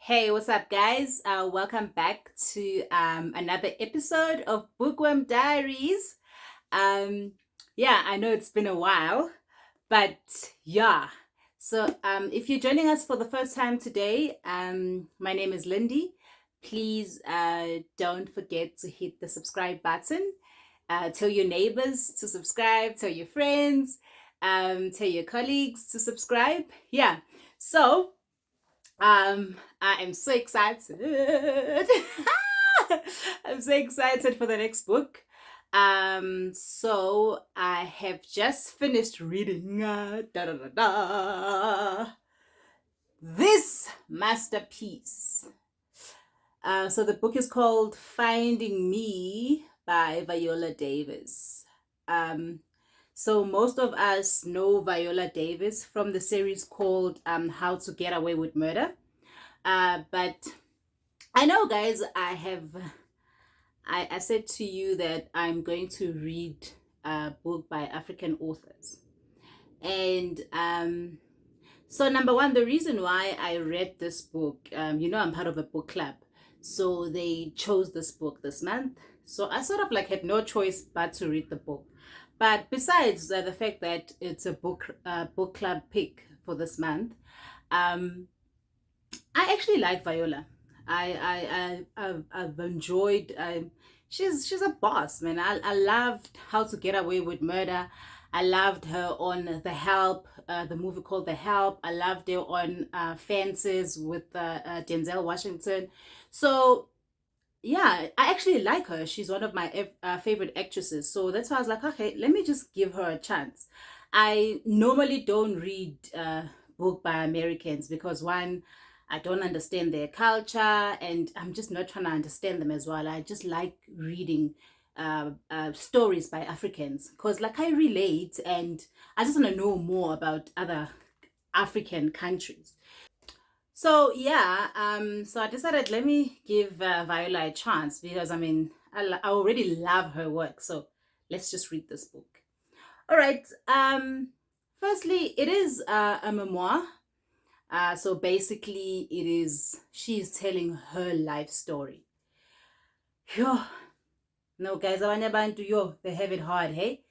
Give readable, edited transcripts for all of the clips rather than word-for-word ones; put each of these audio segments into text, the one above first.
Hey, what's up, guys? Welcome back to another episode of Bookworm Diaries. Um, yeah, I know it's been a while, but yeah. So, if you're joining us for the first time today, my name is Lindy. Please don't forget to hit the subscribe button. Tell your neighbors to subscribe, tell your friends, tell your colleagues to subscribe. Yeah. So, I am so excited. I'm so excited for the next book. So I have just finished reading this masterpiece. So the book is called Finding Me by Viola Davis. Um, so most of us know Viola Davis from the series called How to Get Away with Murder. But I know, guys, I said to you that I'm going to read a book by African authors. And so number one, the reason why I read this book, I'm part of a book club. So they chose this book this month. So I sort of like had no choice but to read the book. But besides the fact that it's a book club pick for this month, um, I actually like Viola. I've enjoyed. She's a boss, man. I loved How to Get Away with Murder. I loved her on The Help, the movie called The Help. I loved her on Fences with Denzel Washington. So yeah, I actually like her. She's one of my favorite actresses. So that's why I was like, okay, let me just give her a chance. I normally don't read book by Americans because one, I don't understand their culture and I'm just not trying to understand them as well. I just like reading stories by Africans because like I relate and I just want to know more about other African countries. So yeah, so I decided let me give Viola a chance because I mean I already love her work. So let's just read this book. All right. Firstly, it is a memoir. So basically, she's telling her life story. Phew. No, guys, abanye abantu, yo, they have it hard, hey?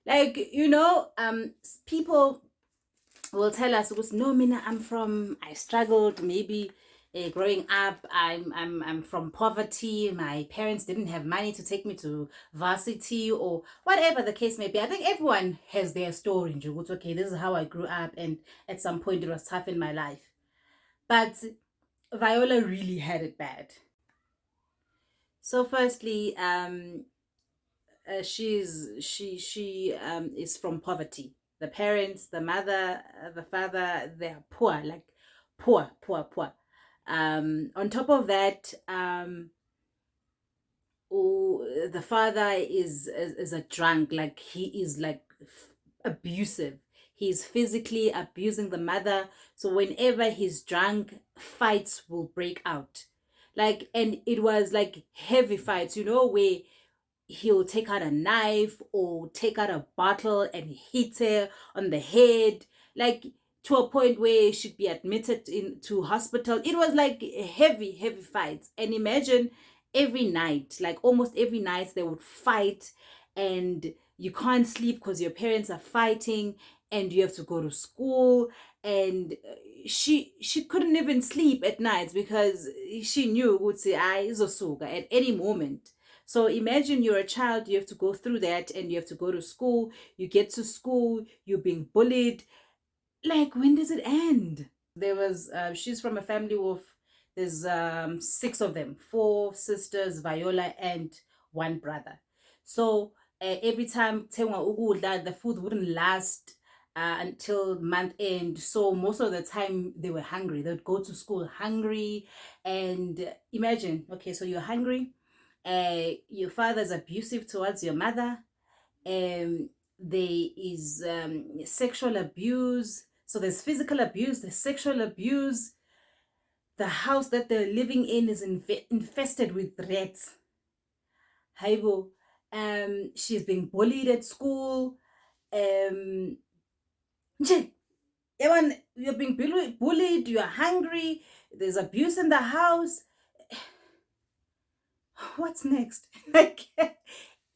Like, people will tell us, no, Mina, I struggled, maybe growing up, I'm from poverty. My parents didn't have money to take me to varsity or whatever the case may be. I think everyone has their story. Okay, this is how I grew up, and at some point it was tough in my life. But Viola really had it bad. So, firstly, she is from poverty. The parents, the mother, the father, they're poor, like poor. On top of that, the father is a drunk. Like he is like abusive. He's physically abusing the mother. So whenever he's drunk, fights will break out. Like, and it was like heavy fights, where he'll take out a knife or take out a bottle and hit her on the head, like to a point where she'd be admitted into hospital. It was like heavy fights. And imagine every night, like almost every night, they would fight, and you can't sleep because your parents are fighting, and you have to go to school. And she couldn't even sleep at night because she knew would say I izosuka at any moment. So imagine you're a child, you have to go through that and you have to go to school. You get to school, you're being bullied. Like, when does it end? She's from a family of, there's six of them, four sisters, Viola, and one brother. So every time the food wouldn't last until month end. So most of the time they were hungry. They would go to school hungry. And imagine, okay, so you're hungry, your father's abusive towards your mother, there is sexual abuse. So there's physical abuse, there's sexual abuse. The house that they're living in is infested with rats. Haibo. She's being bullied at school. Um, Everyone, you're being bullied, you're hungry, there's abuse in the house. What's next? Like,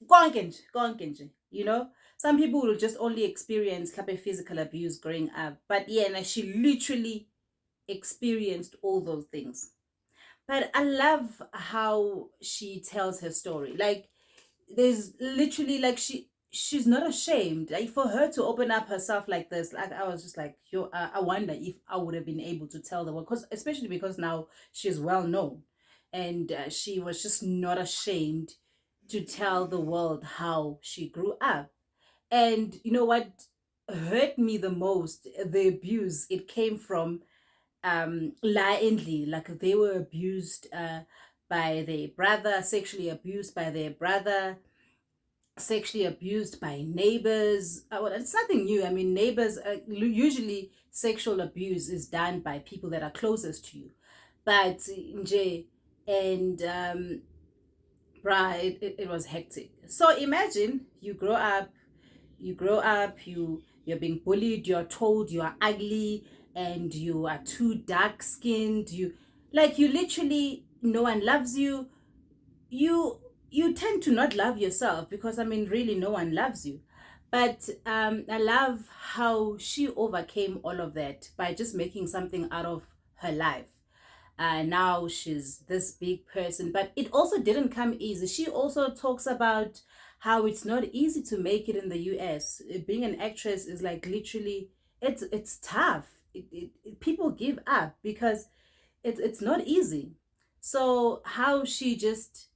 konke nje, you know? Some people will just only experience like physical abuse growing up. But yeah, and she literally experienced all those things. But I love how she tells her story. Like, there's literally like she's not ashamed. Like, for her to open up herself like this, like I was just like, yo, I wonder if I would have been able to tell the world, because especially because now she's well known, and she was just not ashamed to tell the world how she grew up. And you know what hurt me the most? The abuse. It came from blindly, like they were abused by their brother, sexually abused by their brother, sexually abused by neighbors. Well, it's nothing new. I mean, neighbors, usually sexual abuse is done by people that are closest to you. But nje, and bruh, it was hectic. So imagine you grow up, you're being bullied, you're told you are ugly and you are too dark skinned, you literally, no one loves you. You tend to not love yourself, because I mean, really, no one loves you. But I love how she overcame all of that by just making something out of her life. Now she's this big person, but it also didn't come easy. She also talks about how it's not easy to make it in the US. Being an actress is like literally, it's tough. People give up because it's not easy. So how she just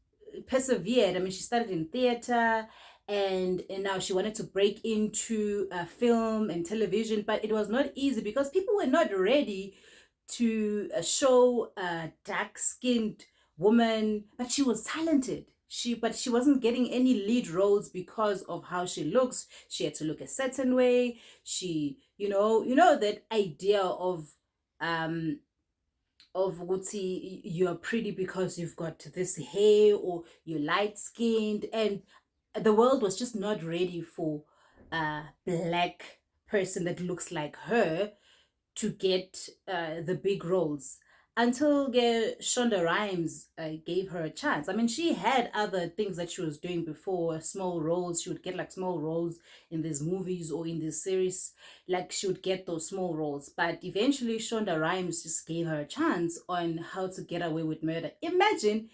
persevered. I mean, she started in theater, and now she wanted to break into film and television, but it was not easy because people were not ready to show a dark-skinned woman, but she was talented. She wasn't getting any lead roles because of how she looks. She had to look a certain way. She, that idea um of ukuthi you're pretty because you've got this hair, or you're light skinned, and the world was just not ready for a black person that looks like her to get the big roles, until Shonda Rhimes gave her a chance. I mean, she had other things that she was doing before, small roles. She would get like small roles in these movies or in this series. Like, she would get those small roles. But eventually, Shonda Rhimes just gave her a chance on How to Get Away with Murder. Imagine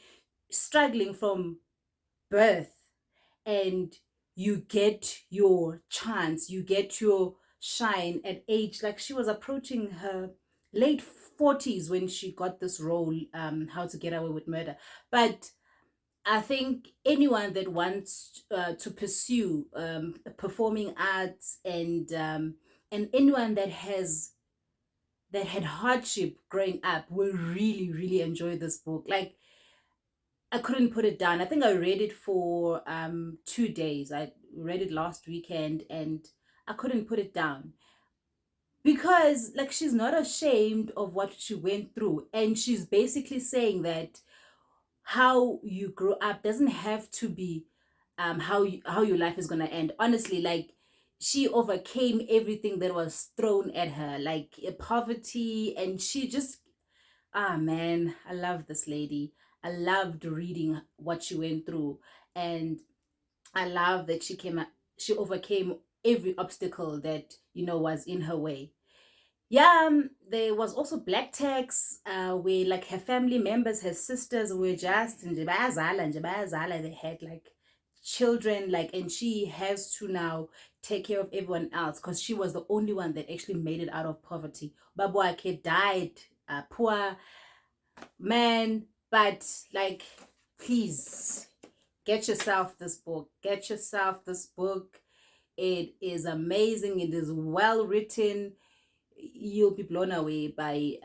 struggling from birth, and you get your chance, you get your shine at age, like she was approaching her late 40s when she got this role, How to Get Away with Murder. But I think anyone that wants to pursue performing arts, and anyone that had hardship growing up will really, really enjoy this book. Like, I couldn't put it down. I think I read it for 2 days. I read it last weekend, and I couldn't put it down, because like she's not ashamed of what she went through, and she's basically saying that how you grow up doesn't have to be how your life is going to end. Honestly, like, she overcame everything that was thrown at her, like poverty, and she just, ah, man, I love this lady. I loved reading what she went through, and I love that she overcame every obstacle that was in her way. Yeah, there was also black tax, where like her family members, her sisters were just nje bayazala, nje bayazala. They had like children, like, and she has to now take care of everyone else, because she was the only one that actually made it out of poverty. Babu Ake died poor, man. But like, please get yourself this book. Get yourself this book. It is amazing. It is well written. You'll be blown away by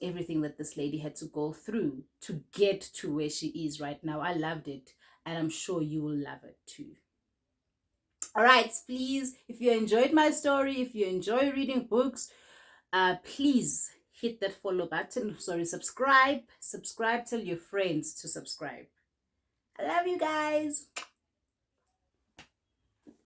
everything that this lady had to go through to get to where she is right now. I loved it, and I'm sure you will love it too. All right, please, if you enjoyed my story, if you enjoy reading books, please hit that follow button. Sorry, subscribe. Tell your friends to subscribe. I love you guys.